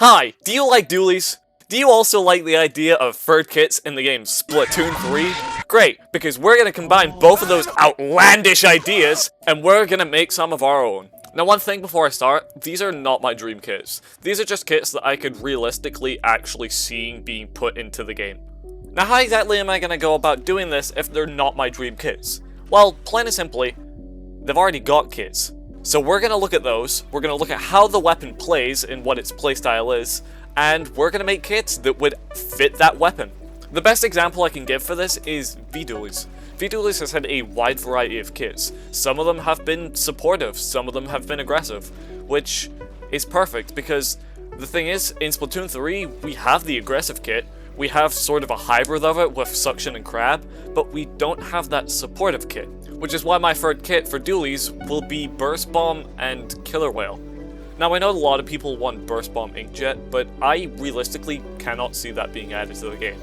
Hi, do you like dualies? Do you also like the idea of third kits in the game Splatoon 3? Great, because we're going to combine both of those outlandish ideas, and we're going to make some of our own. Now one thing before I start, these are not my dream kits. These are just kits that I could realistically actually see being put into the game. Now how exactly am I going to go about doing this if they're not my dream kits? Well, plain and simply, they've already got kits. So we're going to look at those, we're going to look at how the weapon plays and what its playstyle is, and we're going to make kits that would fit that weapon. The best example I can give for this is Dualies. Dualies has had a wide variety of kits. Some of them have been supportive, some of them have been aggressive, which is perfect because the thing is, in Splatoon 3, we have the aggressive kit, we have sort of a hybrid of it with Suction and Crab, but we don't have that supportive kit, which is why my third kit for Dualies will be Burst Bomb and Killer Whale. Now I know a lot of people want Burst Bomb Inkjet, but I realistically cannot see that being added to the game.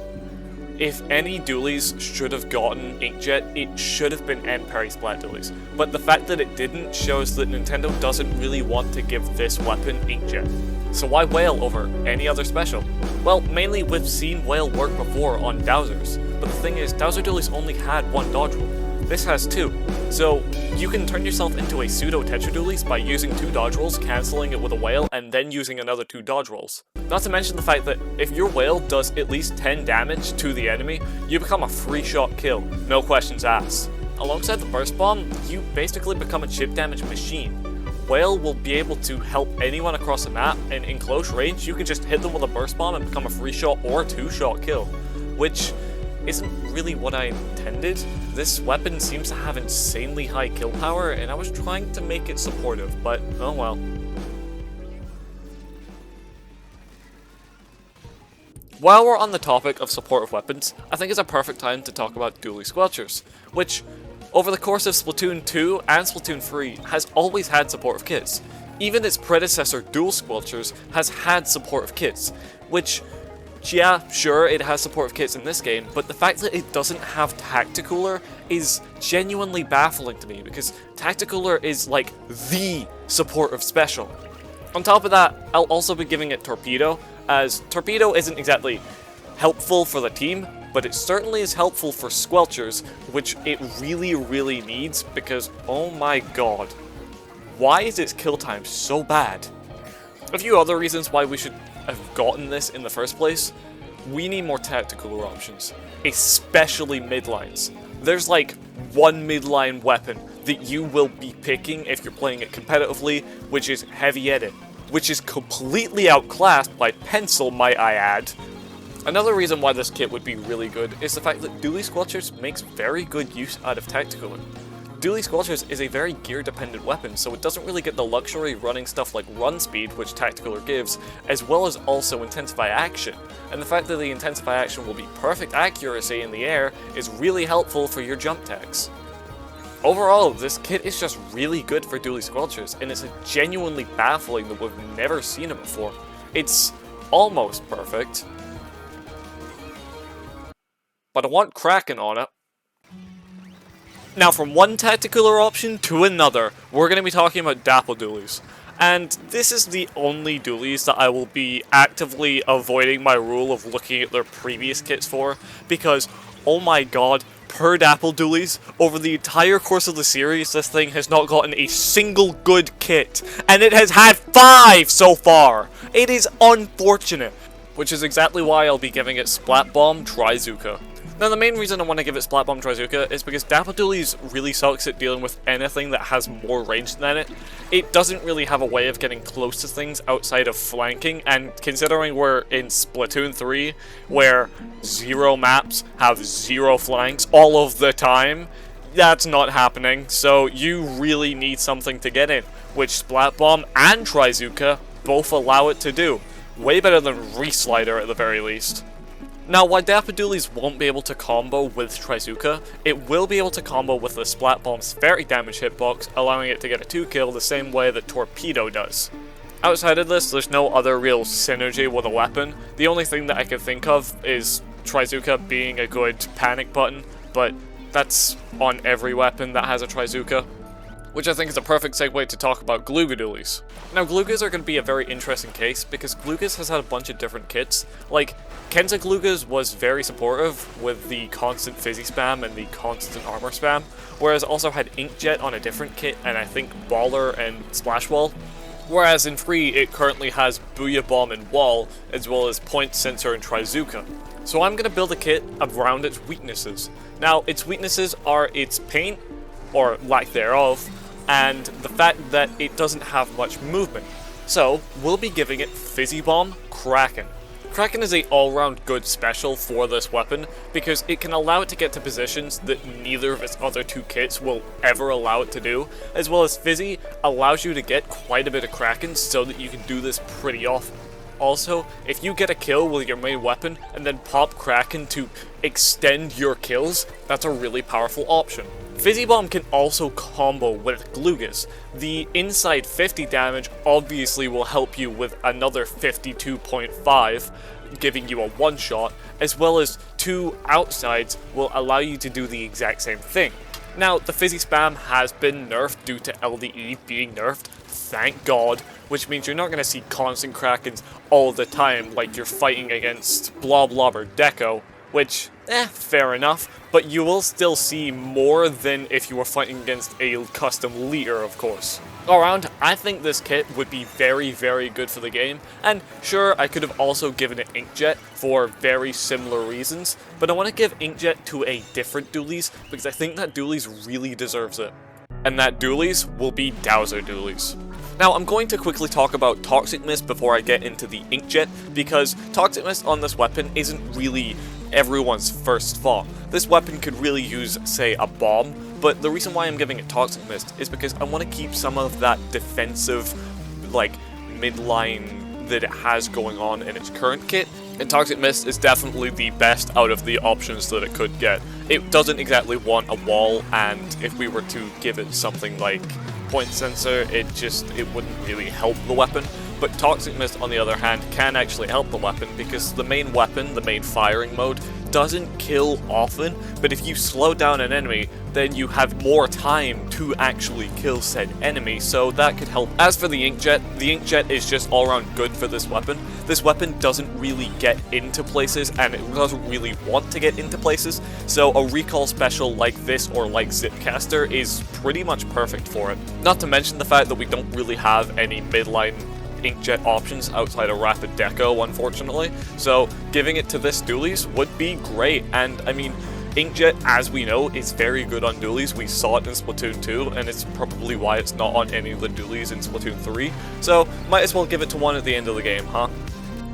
If any Dualies should have gotten Inkjet, it should have been Parry Splat Dualies, but the fact that it didn't shows that Nintendo doesn't really want to give this weapon Inkjet. So why Whale over any other special? Well, mainly we've seen Whale work before on Dowsers, but the thing is, Dowser Dualies only had one dodge roll. This has two, so you can turn yourself into a pseudo Tetra Dualies by using two dodge rolls, cancelling it with a Whale, and then using another two dodge rolls. Not to mention the fact that if your Whale does at least 10 damage to the enemy, you become a free shot kill, no questions asked. Alongside the Burst Bomb, you basically become a chip damage machine. Whale will be able to help anyone across the map, and in close range, you can just hit them with a Burst Bomb and become a free shot or two shot kill, which isn't really what I intended. This weapon seems to have insanely high kill power, and I was trying to make it supportive, but oh well. While we're on the topic of supportive weapons, I think it's a perfect time to talk about Dualie Squelchers, which, over the course of Splatoon 2 and Splatoon 3, has always had supportive kits. Even its predecessor Dual Squelchers has had supportive kits, which, yeah, sure, it has supportive kits in this game, but the fact that it doesn't have Tacticooler is genuinely baffling to me, because Tacticooler is like the supportive special. On top of that, I'll also be giving it Torpedo, as Torpedo isn't exactly helpful for the team, but it certainly is helpful for Squelchers, which it really needs, because oh my god, why is its kill time so bad? A few other reasons why we should have gotten this in the first place. We need more tactical options, especially midlines. There's like one midline weapon that you will be picking if you're playing it competitively, which is Heavy Edit, which is completely outclassed by Pencil, might I add. Another reason why this kit would be really good is the fact that Dualie Squelchers makes very good use out of Tacticooler. Dualie Squelchers is a very gear-dependent weapon, so it doesn't really get the luxury running stuff like run speed, which Tacticooler gives, as well as also Intensify Action. And the fact that the Intensify Action will be perfect accuracy in the air is really helpful for your jump techs. Overall, this kit is just really good for Dualie Squelchers, and it's genuinely baffling that we've never seen it before. It's almost perfect, but I want Kraken on it. Now, from one Tacticooler option to another, we're going to be talking about Dapple Dualies. And this is the only Dualies that I will be actively avoiding my rule of looking at their previous kits for, because, oh my god, per Dapple Dualies, over the entire course of the series, this thing has not gotten a single good kit, and it has had 5 so far! It is unfortunate, which is exactly why I'll be giving it Splat Bomb Trizooka. Now, the main reason I want to give it Splat Bomb Trizooka is because Dapple Dualies really sucks at dealing with anything that has more range than it. It doesn't really have a way of getting close to things outside of flanking, and considering we're in Splatoon 3, where 0 maps have 0 flanks all of the time, that's not happening, so you really need something to get in, which Splat Bomb and Trizooka both allow it to do. Way better than Reslider at the very least. Now, while Dapple Dualies won't be able to combo with Trizooka, it will be able to combo with the Splat Bomb's very damage hitbox, allowing it to get a 2-kill the same way that Torpedo does. Outside of this, there's no other real synergy with a weapon. The only thing that I can think of is Trizooka being a good panic button, but that's on every weapon that has a Trizooka. which I think is a perfect segue to talk about Glooga Dualies. Now, Gloogas are going to be a very interesting case, because Gloogas has had a bunch of different kits. Like, Kenza Gloogas was very supportive with the constant fizzy spam and the constant armor spam, whereas also had Inkjet on a different kit, and I think Baller and Splash Wall. Whereas in 3, it currently has Booyah Bomb and Wall, as well as Point Sensor and Trizuka. So I'm going to build a kit around its weaknesses. Now, its weaknesses are its paint, or lack thereof, and the fact that it doesn't have much movement. So, we'll be giving it Fizzy Bomb Kraken. Kraken is a all-round good special for this weapon, because it can allow it to get to positions that neither of its other two kits will ever allow it to do, as well as Fizzy allows you to get quite a bit of Kraken so that you can do this pretty often. Also, if you get a kill with your main weapon and then pop Kraken to extend your kills, that's a really powerful option. Fizzy Bomb can also combo with Gloogas. The inside 50 damage obviously will help you with another 52.5, giving you a one-shot, as well as 2 outsides will allow you to do the exact same thing. Now, the Fizzy Spam has been nerfed due to LDE being nerfed, thank God, which means you're not going to see constant Krakens all the time like you're fighting against Blob or Deco, which, fair enough, but you will still see more than if you were fighting against a custom leader, of course. All around, I think this kit would be very, very good for the game, and sure, I could have also given it Inkjet for very similar reasons, but I want to give Inkjet to a different Dualies, because I think that Dualies really deserves it. And that Dualies will be Dowser Dualies. Now, I'm going to quickly talk about Toxic Mist before I get into the Inkjet, because Toxic Mist on this weapon isn't really everyone's first thought. This weapon could really use, say, a bomb, but the reason why I'm giving it Toxic Mist is because I want to keep some of that defensive, like, midline that it has going on in its current kit, and Toxic Mist is definitely the best out of the options that it could get. It doesn't exactly want a wall, and if we were to give it something like Point Sensor, it wouldn't really help the weapon. But Toxic Mist, on the other hand, can actually help the weapon, because the main weapon, the main firing mode, doesn't kill often, but if you slow down an enemy, then you have more time to actually kill said enemy, so that could help. As for the Inkjet is just all-around good for this weapon. This weapon doesn't really get into places, and it doesn't really want to get into places, so a recall special like this or like Zipcaster is pretty much perfect for it. Not to mention the fact that we don't really have any midline Inkjet options outside of Rapid Deco, unfortunately, so giving it to this Dualies would be great. And I mean, Inkjet, as we know, is very good on Dualies. We saw it in Splatoon 2, and it's probably why it's not on any of the Dualies in Splatoon 3, so might as well give it to one at the end of the game, huh?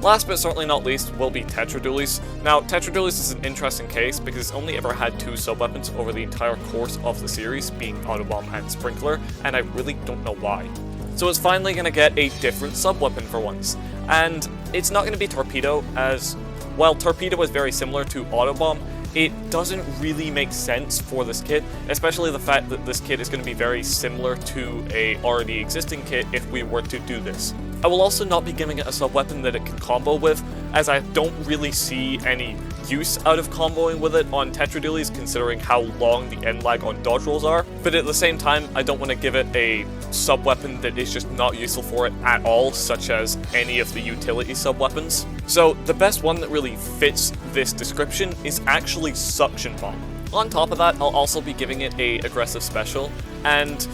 Last but certainly not least will be Tetra Dualies. Now, Tetra Dualies is an interesting case because it's only ever had 2 sub-weapons over the entire course of the series, being Autobomb and Sprinkler, and I really don't know why. So it's finally going to get a different sub-weapon for once. And it's not going to be Torpedo, as while Torpedo is very similar to Autobomb, it doesn't really make sense for this kit, especially the fact that this kit is going to be very similar to a already existing kit if we were to do this. I will also not be giving it a sub-weapon that it can combo with, as I don't really see any use out of comboing with it on Tetra Dualies, considering how long the end lag on dodge rolls are, but at the same time, I don't want to give it a sub-weapon that is just not useful for it at all, such as any of the utility sub-weapons. So the best one that really fits this description is actually Suction Bomb. On top of that, I'll also be giving it a aggressive special, and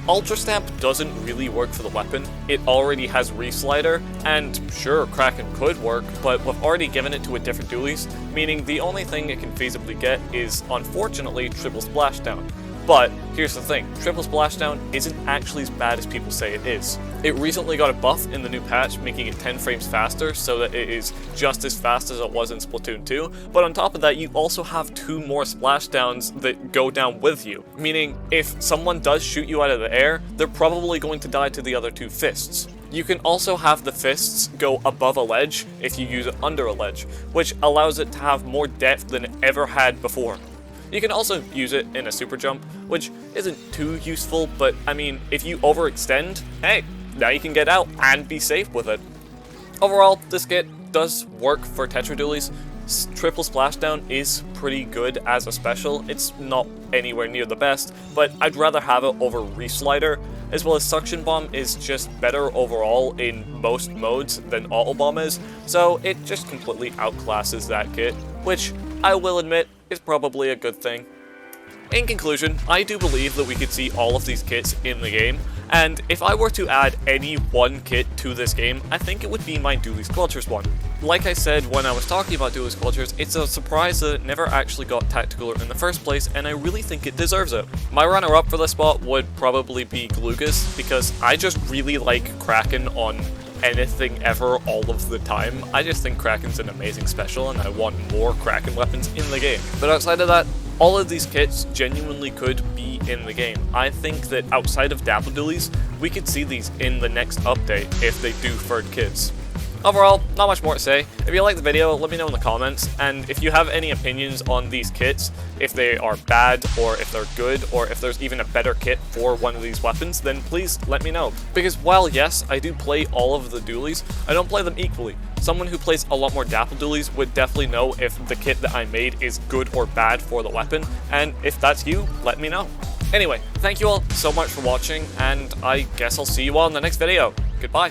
Ultra Stamp doesn't really work for the weapon. It already has Reslider, and sure, Kraken could work, but we've already given it to a different Dualies, meaning the only thing it can feasibly get is, unfortunately, Triple Splashdown. But here's the thing, Triple Splashdown isn't actually as bad as people say it is. It recently got a buff in the new patch, making it 10 frames faster, so that it is just as fast as it was in Splatoon 2, but on top of that, you also have 2 more splashdowns that go down with you, meaning if someone does shoot you out of the air, they're probably going to die to the other 2 fists. You can also have the fists go above a ledge if you use it under a ledge, which allows it to have more depth than it ever had before. You can also use it in a super jump, which isn't too useful, but I mean, if you overextend, hey, now you can get out and be safe with it. Overall, this kit does work for Tetra Dualies, Triple Splashdown is pretty good as a special. It's not anywhere near the best, but I'd rather have it over Reslider, as well as Suction Bomb is just better overall in most modes than Auto Bomb is, so it just completely outclasses that kit, which I will admit is probably a good thing. In conclusion, I do believe that we could see all of these kits in the game, and if I were to add any one kit to this game, I think it would be my Dualies Squelchers one. Like I said when I was talking about Dualies Squelchers, it's a surprise that it never actually got Tacticaler in the first place, and I really think it deserves it. My runner-up for this spot would probably be Glugas, because I just really like Kraken on anything ever all of the time. I just think Kraken's an amazing special, and I want more Kraken weapons in the game. But outside of that, all of these kits genuinely could be in the game. I think that outside of Dapple Dualies, we could see these in the next update if they do furred kits. Overall, not much more to say. If you liked the video, let me know in the comments, and if you have any opinions on these kits, if they are bad, or if they're good, or if there's even a better kit for one of these weapons, then please let me know. Because while yes, I do play all of the Dualies, I don't play them equally. Someone who plays a lot more Dapple Dualies would definitely know if the kit that I made is good or bad for the weapon, and if that's you, let me know. Anyway, thank you all so much for watching, and I guess I'll see you all in the next video. Goodbye.